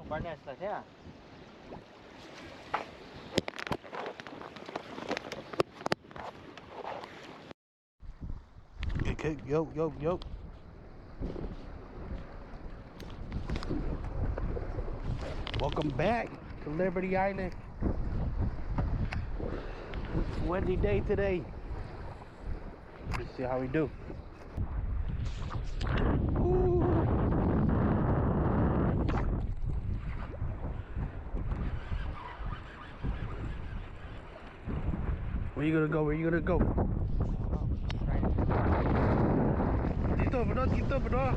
Barnes là thế à? Okay, yo. Welcome back to Liberty Island. It's a windy day today. Let's see how we do. Ooh. Where you gonna go? Dito, bro.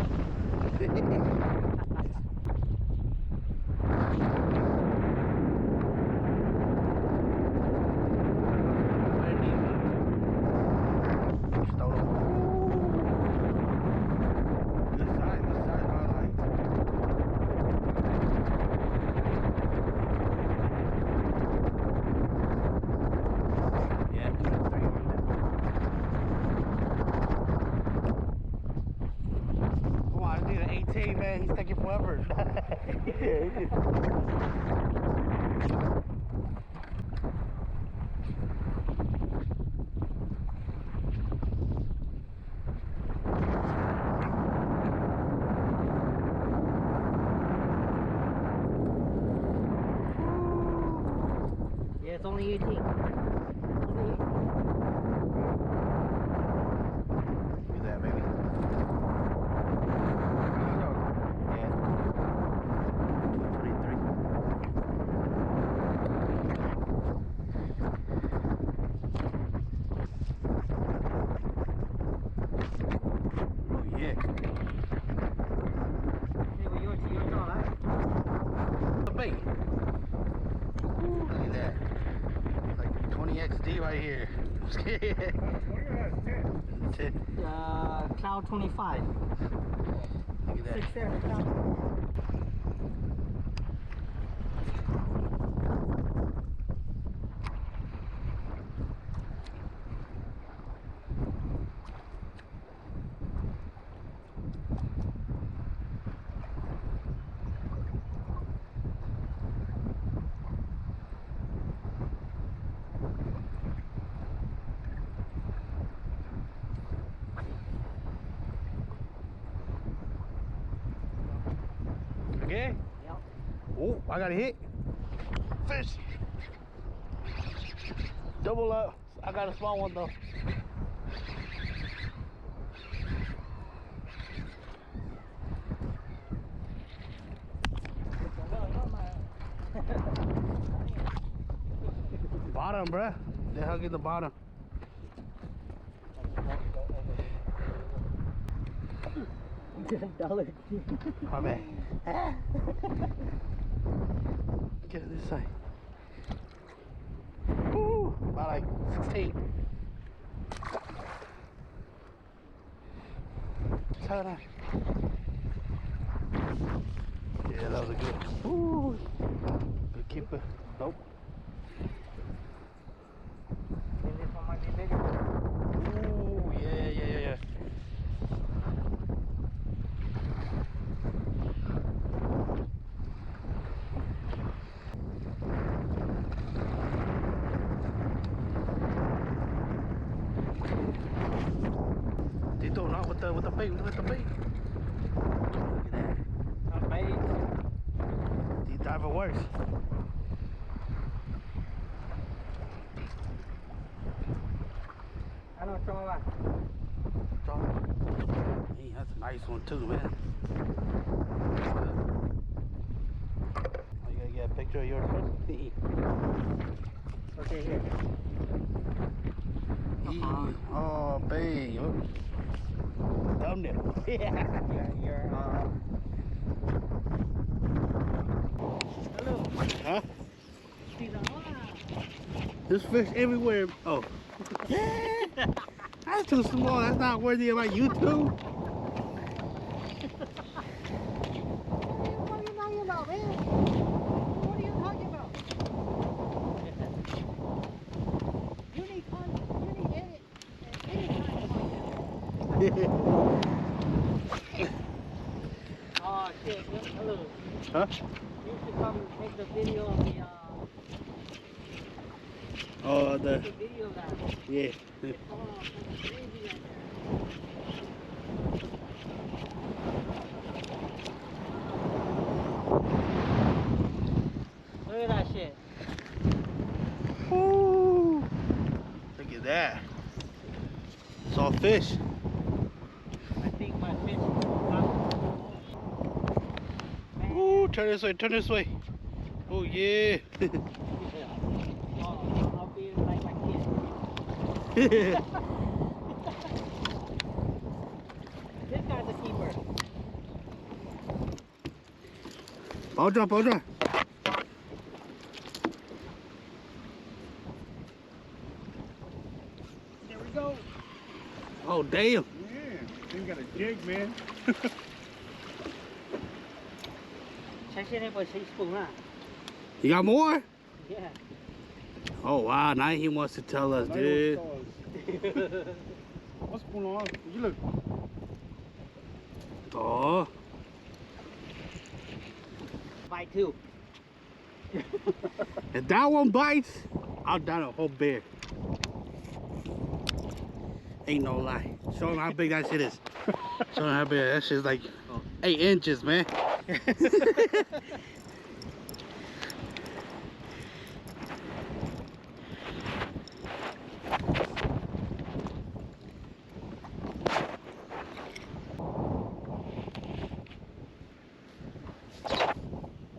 Man, he's taking forever. Yeah, it's only 18. Only 18. Do that, baby. Right here. Cloud 25. Look at that. 6 there, cloud. Okay? Yep. Oh, I got a hit. Fish. Double up. I got a small one though. Bottom, bruh. They hug in the bottom. $10. My bad. Get it this side. Woo! About like 16. Tie that. Yeah, that was a good. Woo! Good keeper. Nope. This one might be bigger. Ooh, yeah. Tito, not with the bait, with the bait. Look at that. Not bait. These diver works. I don't throw one. Hey, that's a nice one too, man. Oh, you gotta get a picture of yours first? Okay, here. Oh, babe. Thumbnail. Yeah. You're hello. Huh? He's on. There's fish everywhere. Oh. That's too small. That's not worthy of my YouTube. What are you talking about, man? What are you talking about? You need content. You need edit. Any kind of content. Oh shit. Hello. Huh? You should come take the video of the Oh, the video of that. yeah. Oh, that's crazy right there. Look at that shit. Woo. Look at that. It's all fish. I think my fish is Ooh, turn this way, turn this way. Oh yeah. I'll be like my kid. This guy's a keeper. I'll drop, I'll drop. There we go. Oh damn. Yeah, you got a jig, man. Check it out for 6 spoon, huh? You got more? Yeah. Oh wow, now he wants to tell us, Now dude. you want to tell us. What's going on? You look. Oh. Bite two. If that one bites, I'll down a whole bear. Ain't no lie. Show him how big that shit is. Show him how big that shit's like 8 inches, man.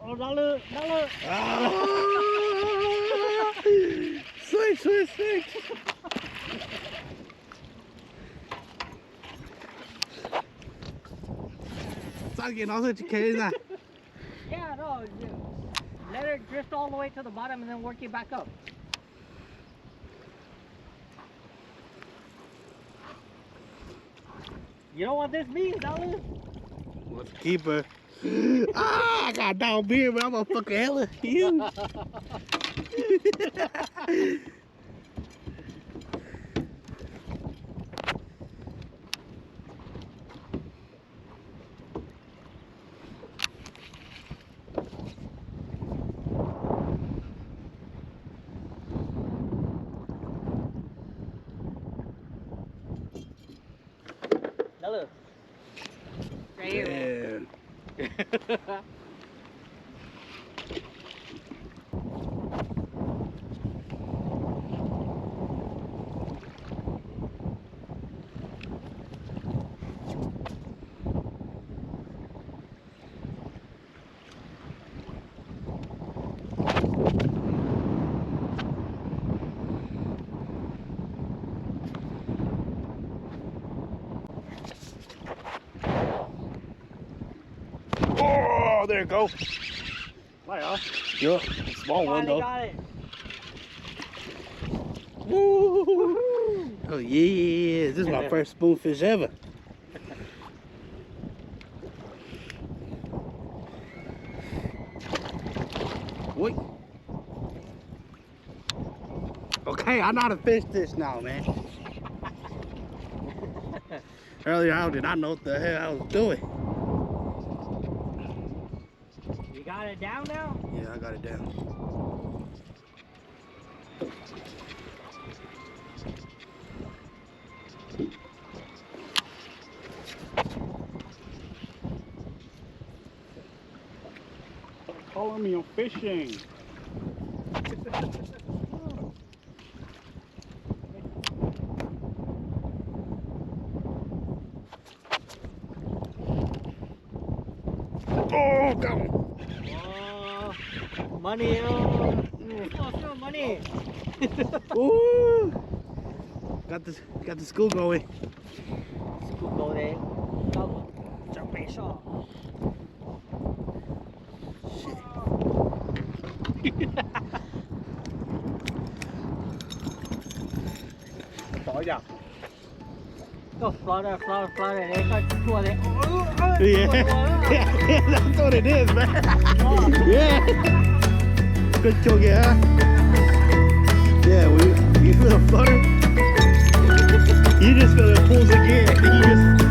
Oh, dollar. Ah. Switch. Start getting all educated now. Yeah, no. Let it drift all the way to the bottom and then work it back up. You know what this means, dollar? What's the keeper? Ah, I got a dog beard, but I'm a fucking hella huge. Dollar. Right here. Yeah. Oh, there it goes. Right, huh? Yeah, small one Finally though. got it. Woo! Oh yeah, this is my first spoonfish ever. Wait. Okay, I know how to fish this now, man. Earlier I did not know what the hell I was doing. You got it down now? Yeah, I got it down. Stop calling me, I'm fishing. Oh, got one. Oh, money. Oh, still money. Ooh. Got the school going. School go there. Go. Jump in shot. Bỏ ra. Go flutter. They got two of them. Yeah. Yeah, that's what it is, man. Yeah. Good choke, huh? Yeah, you feel a flutter? You just feel it pulls again. You just